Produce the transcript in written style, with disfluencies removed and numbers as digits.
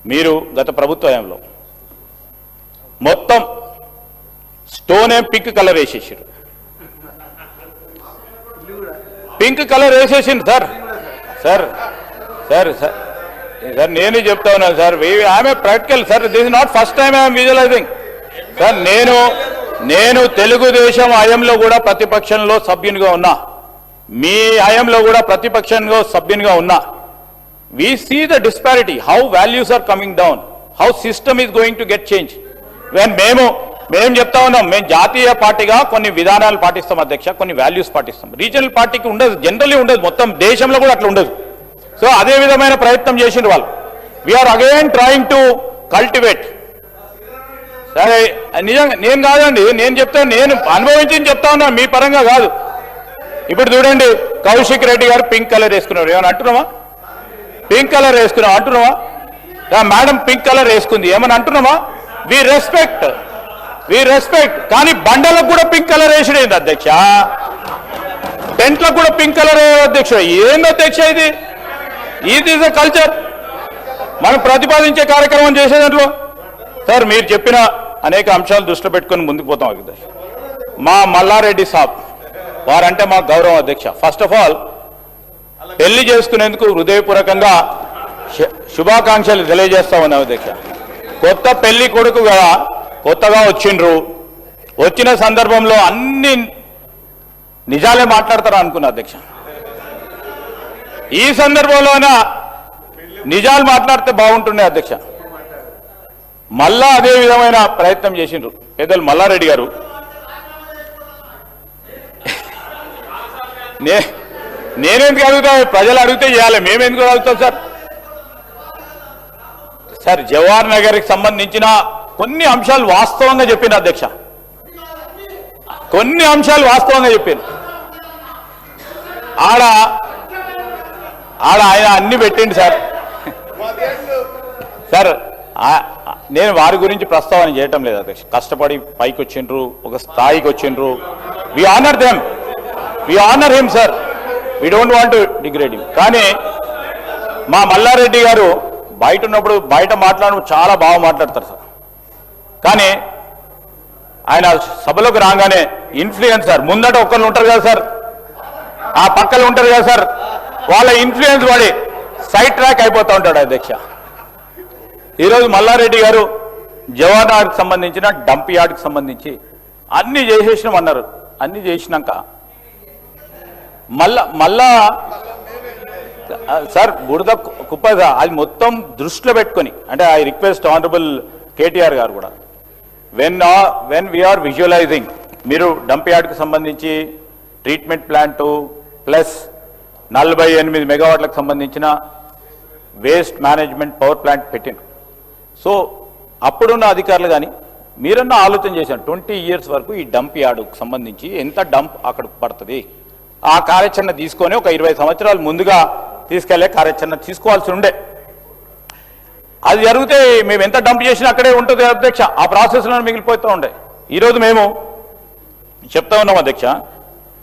మీరు గత ప్రభుత్వ హయాంలో మొత్తం స్టోన్ పింక్ కలర్ వేసేసారు. పింక్ కలర్ వేసేసింది sir. Sir sir sir sir నేను చెప్తా ఉన్నాను సార్. ఆమె practical sir. This is not first time I'm visualising sir. నేను తెలుగుదేశం హయాంలో కూడా ప్రతిపక్షంలో సభ్యునిగా ఉన్నా, మీ హయాంలో కూడా ప్రతిపక్షంలో సభ్యునిగా ఉన్నా. We see the disparity, how values are coming down, how system is going to get changed. When మేము చెప్తా ఉన్నాం, మేము జాతీయ పార్టీగా కొన్ని విధానాలు పాటిస్తాం అధ్యక్ష, కొన్ని వాల్యూస్ పాటిస్తాం. రీజనల్ పార్టీకి ఉండదు, జనరల్లీ ఉండదు, మొత్తం దేశంలో కూడా అట్లా ఉండదు. సో అదే విధమైన ప్రయత్నం చేసిండ్రు వాళ్ళు. We are again trying to cultivate. సరే నిజంగా నేను కాదండి, నేను చెప్తాను, నేను అనుభవించి చెప్తా ఉన్నా, మీ పరంగా కాదు. ఇప్పుడు చూడండి, కౌశిక్ రెడ్డి గారు పింక్ కలర్ వేసుకున్నారు. ఏమని అంటున్నామా? పింక్ కలర్ వేసుకున్నాం అంటున్నావా? మేడం పింక్ కలర్ వేసుకుంది ఏమని అంటున్నామా? We respect. కానీ బండలకు కూడా పింక్ కలర్ వేసిడేంది అధ్యక్ష, టెంట్లకు కూడా పింక్ కలర్ అధ్యక్ష. ఏంది అధ్యక్ష ఇది? ఇది ఇస్ అ కల్చర్. మనం ప్రతిపాదించే కార్యక్రమం చేసే దాంట్లో సార్ మీరు చెప్పిన అనేక అంశాలు దృష్టిలో పెట్టుకొని ముందుకు పోతాం అధ్యక్ష. మా మల్లారెడ్డి సాబ్ వారంటే మా గౌరవం అధ్యక్ష. ఫస్ట్ ఆఫ్ ఆల్ పెళ్లి చేసుకునేందుకు హృదయపూర్వకంగా శుభాకాంక్షలు తెలియజేస్తా ఉన్నాం అధ్యక్ష. కొత్త పెళ్లి కొడుకు కదా, కొత్తగా వచ్చిండ్రు, వచ్చిన సందర్భంలో అన్ని నిజాలే మాట్లాడతారు అనుకున్నా అధ్యక్ష. ఈ సందర్భంలోన నిజాలు మాట్లాడితే బాగుంటుండే అధ్యక్ష. మళ్ళా అదే విధమైన ప్రయత్నం చేసిండ్రు పెద్దలు మల్లారెడ్డి గారు. నేనెందుకు అడుగుతా? ప్రజలు అడిగితే చేయాలి, మేమెందుకు అడుగుతాం సార్? సార్ జవహర్ నగర్కి సంబంధించిన కొన్ని అంశాలు వాస్తవంగా చెప్పిన అధ్యక్ష, కొన్ని అంశాలు వాస్తవంగా చెప్పాను. ఆడ ఆయన అన్ని పెట్టిండు సార్. సార్ నేను వారి గురించి ప్రస్తావన చేయటం లేదు అధ్యక్ష. కష్టపడి పైకి వచ్చిండ్రు, ఒక స్థాయికి వచ్చిండ్రు. We honour him sir. We don't want to degrade him. కానీ మా మల్లారెడ్డి గారు బయట ఉన్నప్పుడు బయట మాట్లాడడం చాలా బాగా మాట్లాడతారు సార్. కానీ ఆయన సభలోకి రాగానే ఇన్ఫ్లుయెన్సర్ ముందట ఒక్కరు ఉంటారు కదా సార్, ఆ పక్కన ఉంటారు కదా సార్, వాళ్ళ ఇన్ఫ్లుయెన్స్ వాడి సైడ్ ట్రాక్ అయిపోతూ ఉంటాడు అధ్యక్ష. ఈరోజు మల్లారెడ్డి గారు జవహర్ నగర్కి సంబంధించిన డంప్ యార్డ్కి సంబంధించి అన్ని చేసేసినామన్నారు. అన్ని చేసినాక మళ్ళా సార్ బురద కుప్ప అది మొత్తం దృష్టిలో పెట్టుకొని, అంటే ఐ రిక్వెస్ట్ ఆనరబుల్ కేటీఆర్ గారు కూడా, వెన్ వీఆర్ విజువలైజింగ్, మీరు డంప్ యార్డ్కి సంబంధించి ట్రీట్మెంట్ ప్లాంటు ప్లస్ 48 మెగావాట్లకు సంబంధించిన వేస్ట్ మేనేజ్మెంట్ పవర్ ప్లాంట్ పెట్టింది. సో అప్పుడున్న అధికారులు కానీ మీరన్నా ఆలోచన చేశాను, 20 years వరకు ఈ డంప్ యార్డుకు సంబంధించి ఎంత డంప్ అక్కడ పడుతుంది, ఆ కార్యాచరణ తీసుకొని ఒక 20 సంవత్సరాలు ముందుగా తీసుకెళ్లే కార్యాచరణ తీసుకోవాల్సి ఉండే. అది జరిగితే మేము ఎంత డంప్ చేసినా అక్కడే ఉంటుంది అధ్యక్ష, ఆ ప్రాసెస్లో మిగిలిపోతూ ఉండే. ఈరోజు మేము చెప్తా ఉన్నాం అధ్యక్ష,